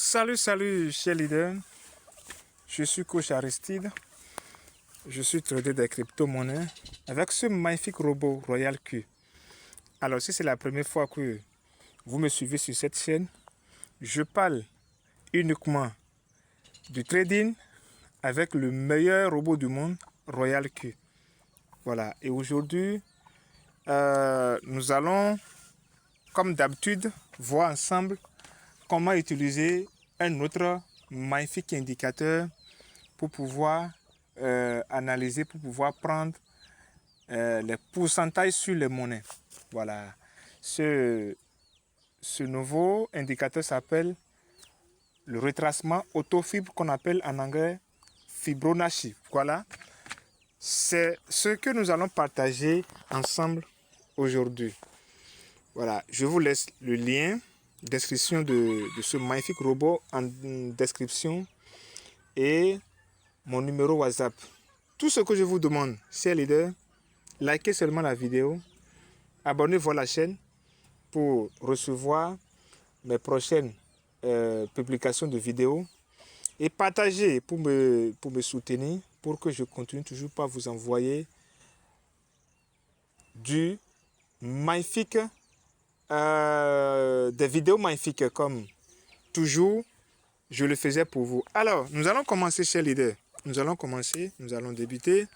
Salut, chers leaders. Je suis coach Aristide. Je suis trader des crypto-monnaies avec ce magnifique robot Royal Q. Alors, si c'est la première fois que vous me suivez sur cette chaîne, je parle uniquement du trading avec le meilleur robot du monde, Royal Q. Voilà. Et aujourd'hui, nous allons, comme d'habitude, voir ensemble comment utiliser un autre magnifique indicateur pour pouvoir analyser, pour pouvoir prendre les pourcentages sur les monnaies. Voilà. Ce nouveau indicateur s'appelle le retracement autofibre qu'on appelle en anglais Fibonacci. Voilà. C'est ce que nous allons partager ensemble aujourd'hui. Voilà. Je vous laisse le lien description de ce magnifique robot en description et mon numéro WhatsApp. Tout ce que je vous demande, chers leaders, likez seulement la vidéo, abonnez-vous à la chaîne pour recevoir mes prochaines publications de vidéos et partagez pour me soutenir, pour que je continue toujours par vous envoyer du magnifique, des vidéos magnifiques comme toujours je le faisais pour vous. Alors, nous allons commencer, chers leaders. Nous allons débuter.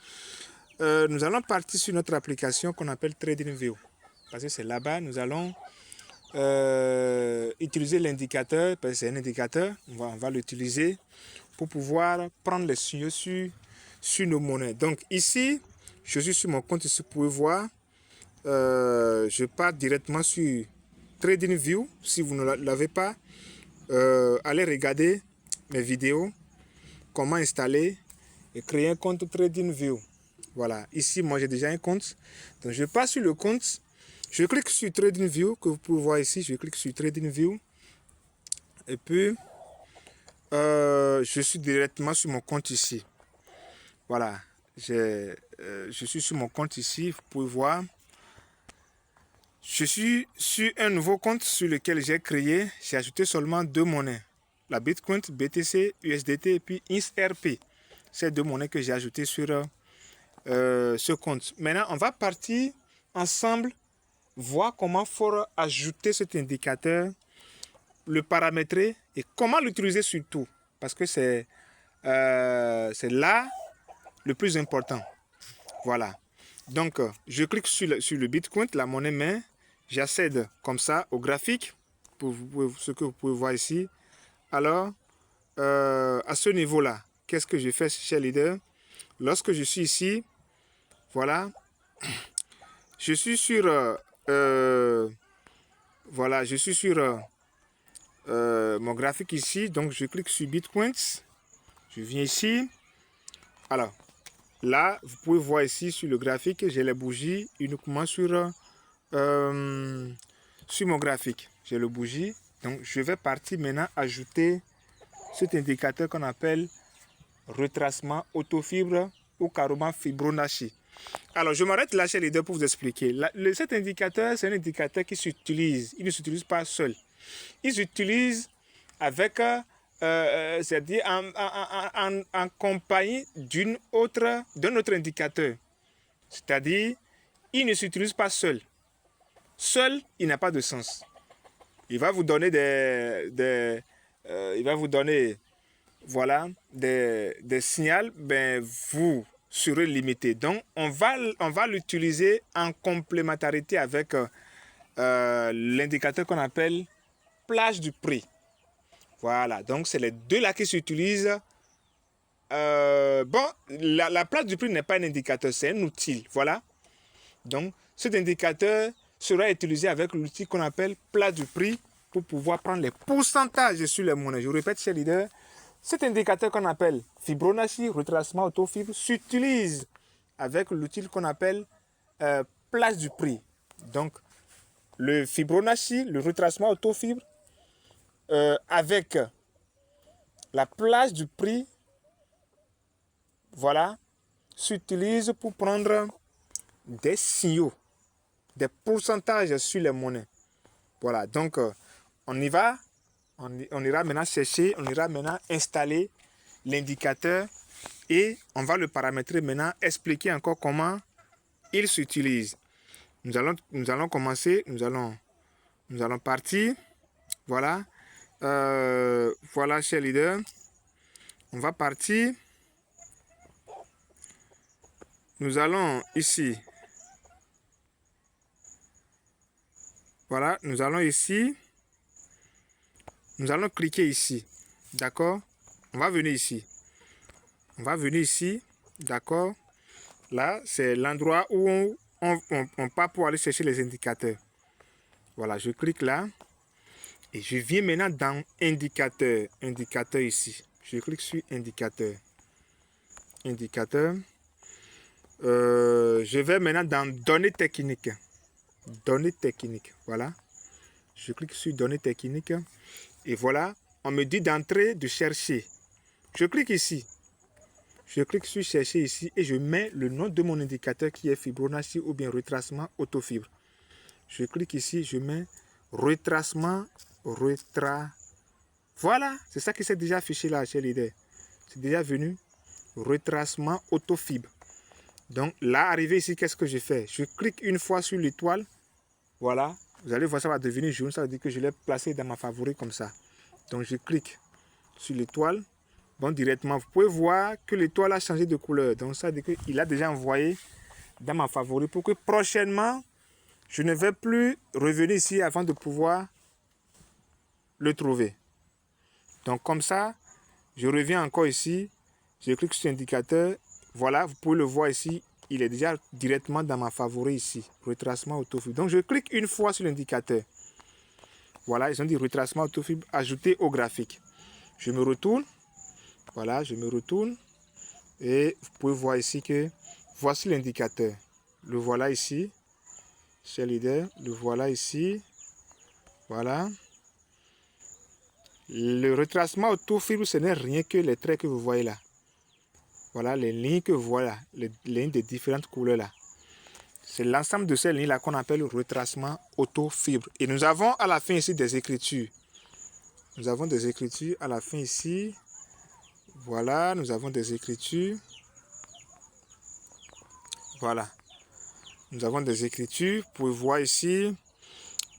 Nous allons partir sur notre application qu'on appelle TradingView. Parce que c'est là-bas, nous allons utiliser l'indicateur, parce que c'est un indicateur, on va l'utiliser pour pouvoir prendre les signaux sur nos monnaies. Donc ici, je suis sur mon compte, ici, vous pouvez voir, je pars directement sur TradingView. Si vous ne l'avez pas, allez regarder mes vidéos, comment installer et créer un compte TradingView. Voilà, ici moi j'ai déjà un compte, donc je passe sur le compte, je clique sur TradingView que vous pouvez voir ici, je clique sur TradingView et puis je suis directement sur mon compte ici. Voilà, je suis sur mon compte ici, vous pouvez voir. Je suis sur un nouveau compte sur lequel j'ai créé, j'ai ajouté seulement deux monnaies, la Bitcoin, BTC, USDT et puis XRP. Ces deux monnaies que j'ai ajoutées sur ce compte. Maintenant, on va partir ensemble voir comment faut ajouter cet indicateur, le paramétrer et comment l'utiliser surtout. Parce que c'est là le plus important. Voilà. Donc, je clique sur le Bitcoin, la monnaie main. J'accède comme ça au graphique, pour ce que vous pouvez voir ici. Alors, à ce niveau-là, qu'est-ce que je fais, chers leaders? Lorsque je suis ici, voilà, je suis sur, voilà, je suis sur mon graphique ici. Donc, je clique sur Bitcoins. Je viens ici. Alors, là, vous pouvez voir ici sur le graphique, j'ai les bougies uniquement sur mon graphique. J'ai le bougie. Donc, je vais partir maintenant ajouter cet indicateur qu'on appelle retracement autofibre ou carrément Fibonacci. Alors, je m'arrête là chez les deux pour vous expliquer. Cet indicateur, c'est un indicateur qui s'utilise. Il ne s'utilise pas seul. Il s'utilise avec, c'est-à-dire en compagnie d'un autre indicateur. C'est-à-dire, il ne s'utilise pas seul. Seul, il n'a pas de sens. Il va vous donner il va vous donner, voilà, des signaux, ben vous serez limité. Donc, on va l'utiliser en complémentarité avec l'indicateur qu'on appelle plage du prix. Voilà, donc c'est les deux là qui s'utilisent. Bon, la plage du prix n'est pas un indicateur, c'est un outil. Voilà. Donc, cet indicateur sera utilisé avec l'outil qu'on appelle plage du prix pour pouvoir prendre les pourcentages sur les monnaies. Je répète, chers leaders, cet indicateur qu'on appelle Fibonacci, retracement autofibre, s'utilise avec l'outil qu'on appelle plage du prix. Donc, le Fibonacci, le retracement autofibre, avec la plage du prix, voilà, s'utilise pour prendre des signaux, des pourcentages sur les monnaies. Voilà, donc on y va. On ira maintenant chercher, on ira maintenant installer l'indicateur et on va le paramétrer maintenant, expliquer encore comment il s'utilise. Nous allons commencer, nous allons partir. Voilà. Voilà, cher leader. On va partir. Nous allons ici. Voilà, nous allons ici. Nous allons cliquer ici. D'accord? On va venir ici. On va venir ici. D'accord? Là, c'est l'endroit où on part pour aller chercher les indicateurs. Voilà, je clique là. Et je viens maintenant dans indicateur. Indicateur ici. Je clique sur indicateur. Indicateur. Je vais maintenant dans données techniques. Données techniques. Voilà. Je clique sur données techniques. Et voilà. On me dit d'entrer, de chercher. Je clique ici. Je clique sur chercher ici et je mets le nom de mon indicateur qui est Fibonacci ou bien retracement autofibre. Je clique ici, je mets retracement, Voilà, c'est ça qui s'est déjà affiché là chez l'idée. C'est déjà venu. Retracement autofibre. Donc là, arrivé ici, qu'est-ce que je fais? Je clique une fois sur l'étoile. Voilà. Vous allez voir, ça va devenir jaune. Ça veut dire que je l'ai placé dans ma favori comme ça. Donc je clique sur l'étoile. Bon, directement, vous pouvez voir que l'étoile a changé de couleur. Donc ça veut dire qu'il a déjà envoyé dans ma favori pour que prochainement, je ne vais plus revenir ici avant de pouvoir le trouver. Donc comme ça, je reviens encore ici. Je clique sur l'indicateur. Voilà, vous pouvez le voir ici. Il est déjà directement dans ma favori ici. Retracement autofibre. Donc je clique une fois sur l'indicateur. Voilà, ils ont dit retracement autofibre ajouté au graphique. Je me retourne. Voilà, je me retourne. Et vous pouvez voir ici que voici l'indicateur. Le voilà ici. Chez leader, le voilà ici. Voilà. Le retracement autofibre, ce n'est rien que les traits que vous voyez là. Voilà les lignes que vous voyez là, les lignes de différentes couleurs là. C'est l'ensemble de ces lignes là qu'on appelle retracement autofibre. Et nous avons à la fin ici des écritures. Nous avons des écritures à la fin ici. Voilà, nous avons des écritures. Voilà. Nous avons des écritures. Vous pouvez voir ici.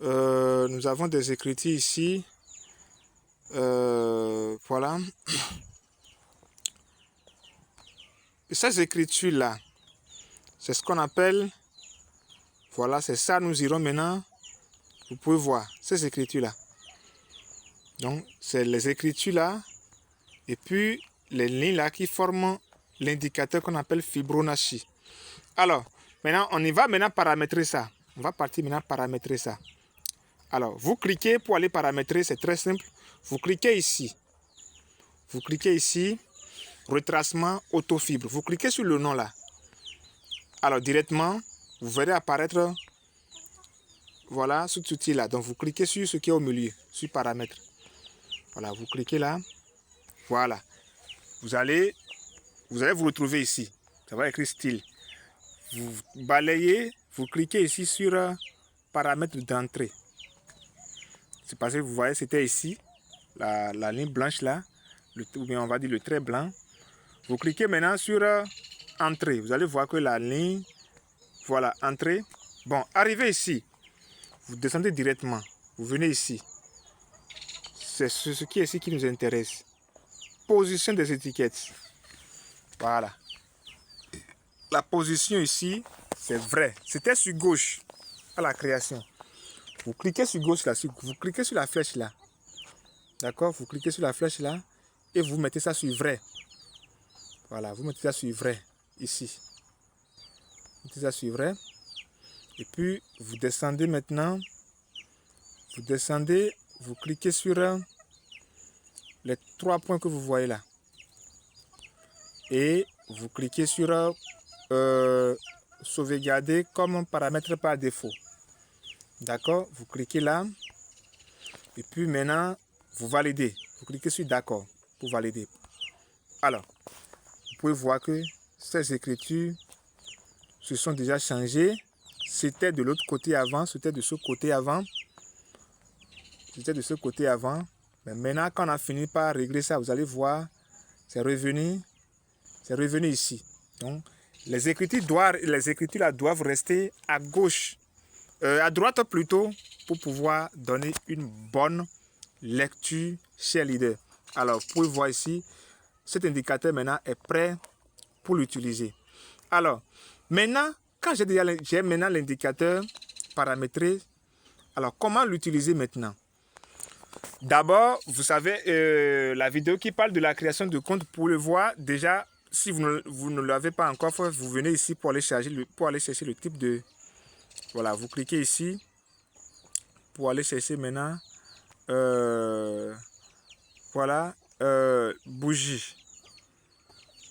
Nous avons des écritures ici. Voilà. Et ces écritures-là, c'est ce qu'on appelle, voilà, c'est ça, nous irons maintenant, vous pouvez voir, ces écritures-là. Donc, c'est les écritures-là, et puis les lignes-là qui forment l'indicateur qu'on appelle Fibonacci. Alors, maintenant, on y va maintenant paramétrer ça. On va partir maintenant paramétrer ça. Alors, vous cliquez pour aller paramétrer, c'est très simple. Vous cliquez ici. Vous cliquez ici. Retracement autofibre. Vous cliquez sur le nom là. Alors directement, vous verrez apparaître, voilà, ce outil là. Donc vous cliquez sur ce qui est au milieu, sur paramètres. Voilà, vous cliquez là. Voilà. Vous allez vous retrouver ici. Ça va écrire style. Vous balayez, vous cliquez ici sur paramètres d'entrée. C'est parce que vous voyez, c'était ici, la ligne blanche là, ou bien on va dire le trait blanc. Vous cliquez maintenant sur entrée. Vous allez voir que la ligne, voilà, entrée. Bon, arrivez ici. Vous descendez directement. Vous venez ici. C'est ce qui est ici qui nous intéresse. Position des étiquettes. Voilà. La position ici, c'est vrai. C'était sur gauche à la création. Vous cliquez sur gauche là. Vous cliquez sur la flèche là. D'accord? Vous cliquez sur la flèche là. Et vous mettez ça sur vrai. Voilà, vous mettez ça sur vrai, ici. Vous mettez ça sur vrai. Et puis, vous descendez maintenant. Vous descendez, vous cliquez sur les 3 points que vous voyez là. Et vous cliquez sur sauvegarder comme paramètre par défaut. D'accord? Vous cliquez là. Et puis maintenant, vous validez. Vous cliquez sur d'accord pour valider. Alors, vous pouvez voir que ces écritures se sont déjà changées. C'était de l'autre côté avant, c'était de ce côté avant. C'était de ce côté avant. Mais maintenant, quand on a fini par régler ça, vous allez voir, c'est revenu ici. Donc, les écritures là doivent rester à gauche, à droite plutôt, pour pouvoir donner une bonne lecture chez leader. Alors, vous pouvez voir ici, cet indicateur maintenant est prêt pour l'utiliser. Alors, maintenant, quand j'ai maintenant l'indicateur paramétré, alors comment l'utiliser maintenant? D'abord, vous savez, la vidéo qui parle de la création de compte, pour le voir, déjà, si vous ne l'avez pas encore fait, vous venez ici pour aller chercher le type de... Voilà, vous cliquez ici pour aller chercher maintenant, voilà, bougie.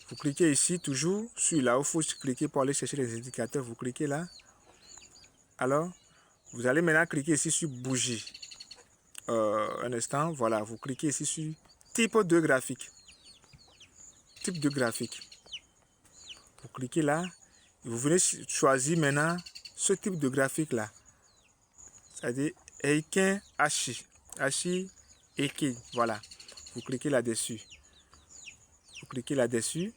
Vous cliquez ici, toujours sur là où il faut cliquer pour aller chercher les indicateurs. Vous cliquez là. Alors, vous allez maintenant cliquer ici sur bougie. Un instant, voilà, vous cliquez ici sur type de graphique. Type de graphique. Vous cliquez là. Et vous venez choisir maintenant ce type de graphique là. C'est-à-dire Eiken Hachi. Hachi Eiken. Voilà. Vous cliquez là-dessus. Vous cliquez là-dessus.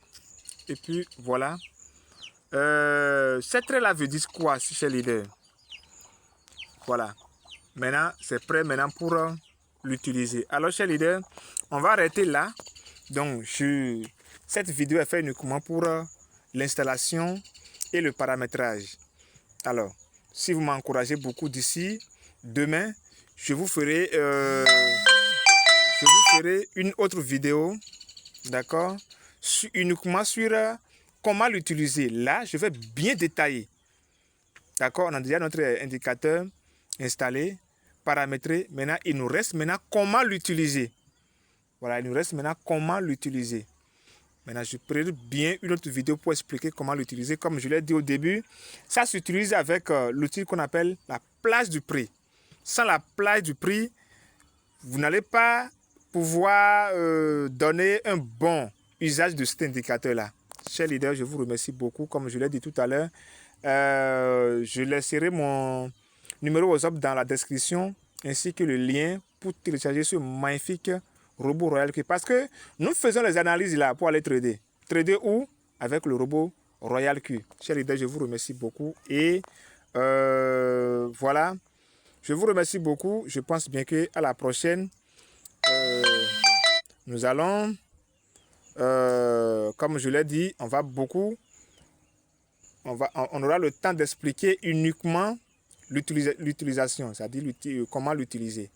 Et puis voilà. Cette trait-là veut dire quoi chez leader? Voilà. Maintenant, c'est prêt maintenant pour l'utiliser. Alors, chez leader, on va arrêter là. Donc, cette vidéo est faite uniquement pour l'installation et le paramétrage. Alors, si vous m'encouragez beaucoup d'ici, demain, je vous ferai une autre vidéo, d'accord, uniquement sur comment l'utiliser. Là, je vais bien détailler. D'accord, on a déjà notre indicateur installé, paramétré. Maintenant, il nous reste maintenant comment l'utiliser. Voilà, il nous reste maintenant comment l'utiliser. Maintenant, je ferai bien une autre vidéo pour expliquer comment l'utiliser. Comme je l'ai dit au début, ça s'utilise avec l'outil qu'on appelle la plage du prix. Sans la plage du prix, vous n'allez pas pouvoir donner un bon usage de cet indicateur-là. Chers leaders, je vous remercie beaucoup. Comme je l'ai dit tout à l'heure, je laisserai mon numéro WhatsApp dans la description ainsi que le lien pour télécharger ce magnifique robot Royal Q. Parce que nous faisons les analyses là pour aller trader. Trader où? Avec le robot Royal Q. Chers leaders, je vous remercie beaucoup. Et voilà. Je vous remercie beaucoup. Je pense bien qu'à la prochaine, nous allons, comme je l'ai dit, on aura le temps d'expliquer uniquement l'utilisation, c'est-à-dire comment l'utiliser.